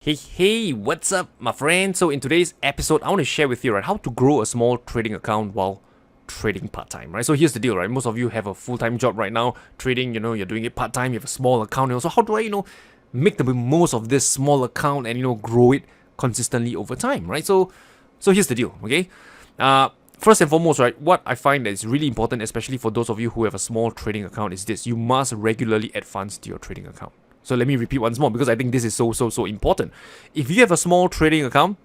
Hey, what's up, my friend? So in today's episode, I want to share with you, right, how to grow a small trading account while trading part-time, right? So here's the deal, right? Most of you have a full-time job right now, trading, you're doing it part-time, you have a small account, so how do I, make the most of this small account and, grow it consistently over time, right? So here's the deal, okay? First and foremost, right, what I find that is really important, especially for those of you who have a small trading account, is this: you must regularly add funds to your trading account. So let me repeat once more because I think this is so important. If you have a small trading account,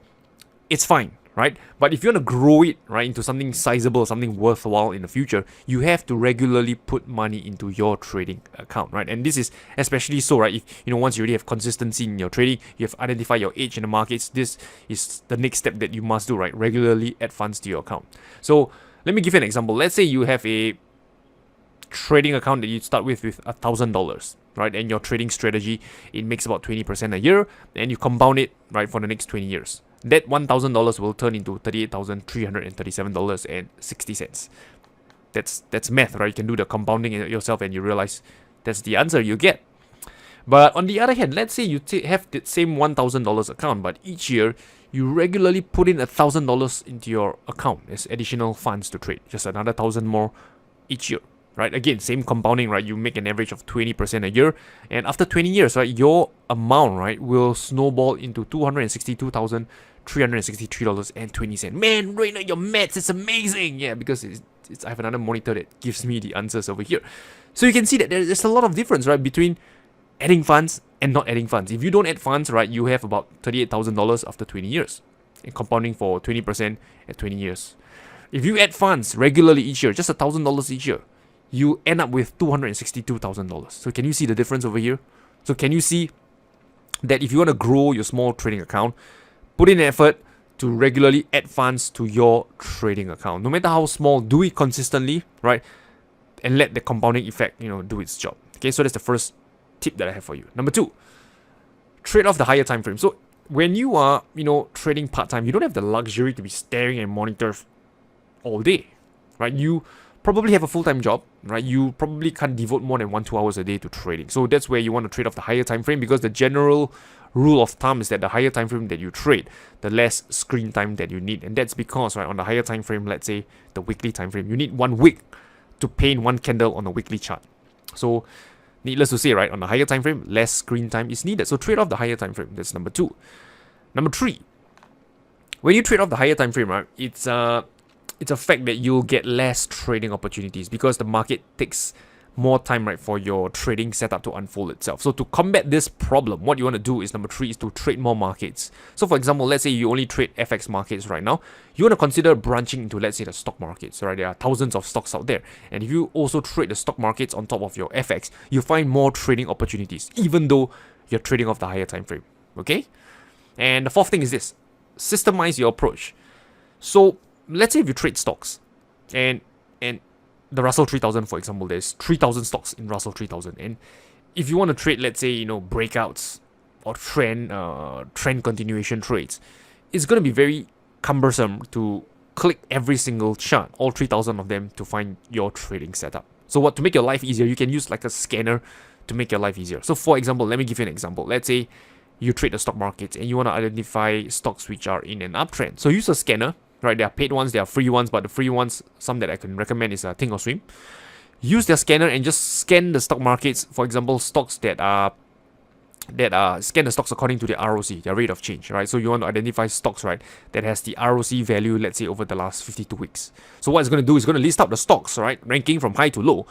it's fine, right? But if you want to grow it, right, into something sizable, something worthwhile in the future, you have to regularly put money into your trading account, right? And this is especially so, right? If once you already have consistency in your trading, you have identified your edge in the markets. This is the next step that you must do, right? Regularly add funds to your account. So let me give you an example. Let's say you have a trading account that you start with $1,000, right? And your trading strategy, it makes about 20% a year, and you compound it, right, for the next 20 years. That $1,000 will turn into $38,337.60. That's math, right? You can do the compounding yourself, and you realize that's the answer you get. But on the other hand, let's say you have the same $1,000 account, but each year you regularly put in $1,000 into your account as additional funds to trade, just another 1,000 more each year. Right, again, same compounding, right? You make an average of 20% a year, and after 20 years, right, your amount, right, will snowball into $262,363.20. Man, Rayner, your maths is amazing. Yeah, because I have another monitor that gives me the answers over here. So you can see that there's a lot of difference, right, between adding funds and not adding funds. If you don't add funds, right, you have about $38,000 after 20 years, and compounding for 20% at 20 years. If you add funds regularly each year, just $1,000 each year, you end up with $262,000. So can you see the difference over here? So can you see that if you want to grow your small trading account, put in effort to regularly add funds to your trading account. No matter how small, do it consistently, right? And let the compounding effect, do its job. Okay, so that's the first tip that I have for you. Number 2, trade off the higher time frame. So when you are, trading part-time, you don't have the luxury to be staring at monitors all day, right? You probably have a full-time job, right? You probably can't devote more than 1-2 hours a day to trading. So that's where you want to trade off the higher time frame, because the general rule of thumb is that the higher time frame that you trade, the less screen time that you need. And that's because, right, on the higher time frame, let's say the weekly time frame, you need 1 week to paint 1 candle on a weekly chart. So needless to say, right, on the higher time frame, less screen time is needed. So trade off the higher time frame. That's number 2. Number 3, when you trade off the higher time frame, right, it's a fact that you'll get less trading opportunities because the market takes more time, right, for your trading setup to unfold itself. So to combat this problem, what you want to do is, number 3, is to trade more markets. So for example, let's say you only trade FX markets right now. You want to consider branching into, let's say, the stock markets, right? There are thousands of stocks out there. And if you also trade the stock markets on top of your FX, you find more trading opportunities, even though you're trading off the higher time frame. Okay? And the 4th thing is this: systemize your approach. So let's say if you trade stocks, and the Russell 3000, for example, there's 3,000 stocks in Russell 3000, and if you want to trade, let's say, breakouts or trend continuation trades, it's going to be very cumbersome to click every single chart, all 3,000 of them, to find your trading setup. So to make your life easier, you can use like a scanner to make your life easier. So for example, let me give you an example. Let's say you trade the stock markets and you want to identify stocks which are in an uptrend. So use a scanner. Right, there are paid ones, there are free ones, but the free ones, some that I can recommend is Think or Swim. Use their scanner and just scan the stock markets. For example, stocks that scan the stocks according to their ROC, their rate of change, right? So you want to identify stocks, right, that has the ROC value, let's say, over the last 52 weeks. So what it's going to do is going to list out the stocks, right, ranking from high to low.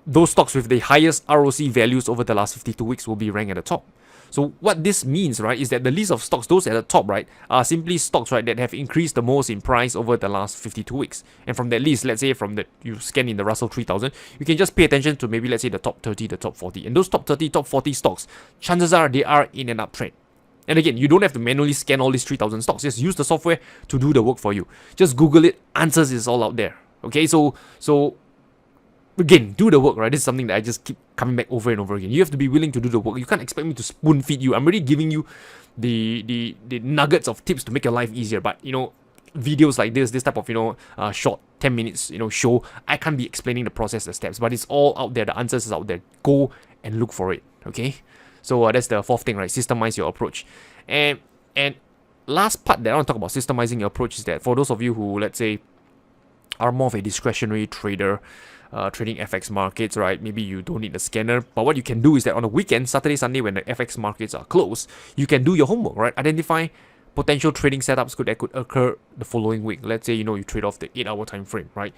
Those stocks with the highest ROC values over the last 52 weeks will be ranked at the top. So what this means, right, is that the list of stocks, those at the top, right, are simply stocks, right, that have increased the most in price over the last 52 weeks. And from that list, let's say you scan in the Russell 3000, you can just pay attention to maybe, let's say, the top 30, the top 40. And those top 30, top 40 stocks, chances are they are in an uptrend. And again, you don't have to manually scan all these 3,000 stocks. Just use the software to do the work for you. Just Google it. Answers is all out there. Okay, so again, do the work, right? This is something that I just keep coming back over and over again. You have to be willing to do the work. You can't expect me to spoon feed you. I'm already giving you the nuggets of tips to make your life easier. But videos like this type of short 10 minutes show, I can't be explaining the process, the steps, but it's all out there. The answers is out there. Go and look for it. Okay. So that's the fourth thing, right? Systemize your approach. And last part that I want to talk about systemizing your approach is that for those of you who, let's say, are more of a discretionary trader, trading FX markets, right? Maybe you don't need a scanner, but what you can do is that on the weekend, Saturday, Sunday, when the FX markets are closed, you can do your homework, right? Identify potential trading setups that could occur the following week. Let's say, you trade off the 8-hour time frame, right?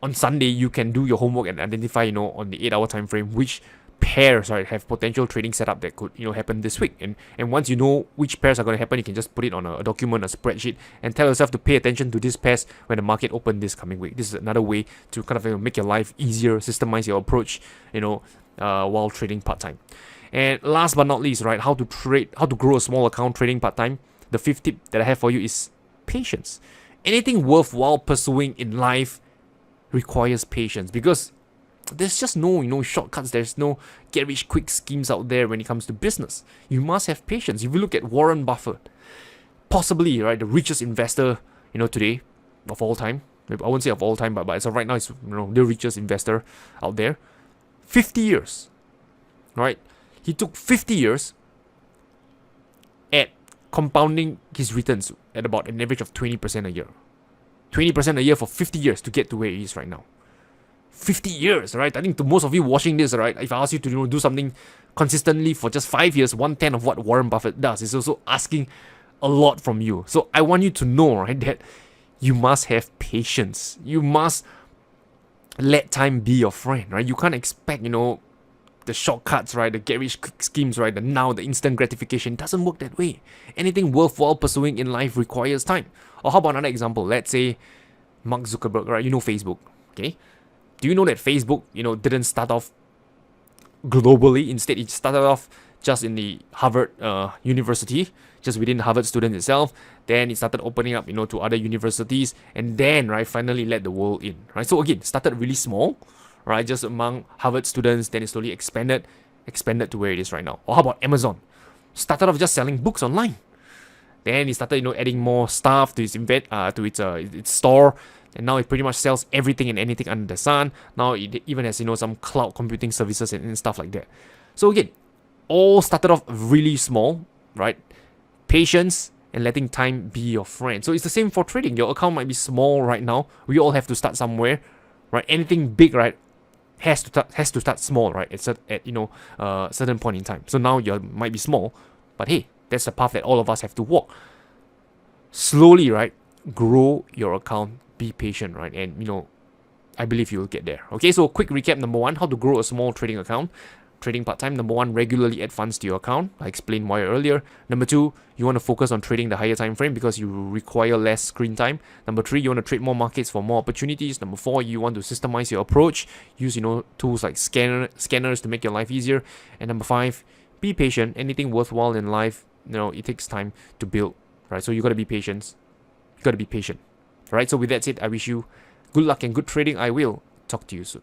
On Sunday, you can do your homework and identify, on the 8-hour time frame, which pairs, right, have potential trading setup that could, happen this week. And once you know which pairs are going to happen, you can just put it on a document, a spreadsheet, and tell yourself to pay attention to these pairs when the market open this coming week. This is another way to kind of make your life easier, systemize your approach, while trading part-time. And last but not least, right, how to grow a small account trading part-time. The fifth tip that I have for you is patience. Anything worthwhile pursuing in life requires patience, because there's just no shortcuts. There's no get rich quick schemes out there when it comes to business. You must have patience. If you look at Warren Buffett, possibly, right, the richest investor today of all time. I won't say of all time, but as of right now, it's the richest investor out there. 50 years, right? He took 50 years at compounding his returns at about an average of 20% a year. 20% a year for 50 years to get to where he is right now. 50 years, right? I think to most of you watching this, right, if I ask you to do something consistently for just 5 years, 1/10 of what Warren Buffett does, is also asking a lot from you. So I want you to know, right, that you must have patience. You must let time be your friend, right? You can't expect, the shortcuts, right, the get rich quick schemes, right, the instant gratification. It doesn't work that way. Anything worthwhile pursuing in life requires time. Or how about another example? Let's say Mark Zuckerberg, right? Facebook, okay? Do you know that Facebook, didn't start off globally? Instead, it started off just in the Harvard University, just within the Harvard student itself. Then it started opening up, to other universities, and then, right, finally let the world in, right? So again, started really small, right, just among Harvard students. Then it slowly expanded to where it is right now. Or how about Amazon? Started off just selling books online. Then it started, adding more stuff to its store. And now it pretty much sells everything and anything under the sun. Now it even has, some cloud computing services and stuff like that. So again, all started off really small, right? Patience and letting time be your friend. So it's the same for trading. Your account might be small right now. We all have to start somewhere, right? Anything big, right, has to start small, right? At a certain point in time. So now you might be small, but hey, that's the path that all of us have to walk. Slowly, right? Grow your account. Be patient, right? And I believe you'll get there. Okay, so quick recap. Number 1, how to grow a small trading account, trading part-time. Number 1, regularly add funds to your account. I explained why earlier. Number 2, you want to focus on trading the higher time frame because you require less screen time. Number 3, you want to trade more markets for more opportunities. Number 4, you want to systemize your approach. Use tools like scanners to make your life easier. And number 5, be patient. Anything worthwhile in life, it takes time to build, right? So you got to be patient. You got to be patient. Right, so with that said, I wish you good luck and good trading. I will talk to you soon.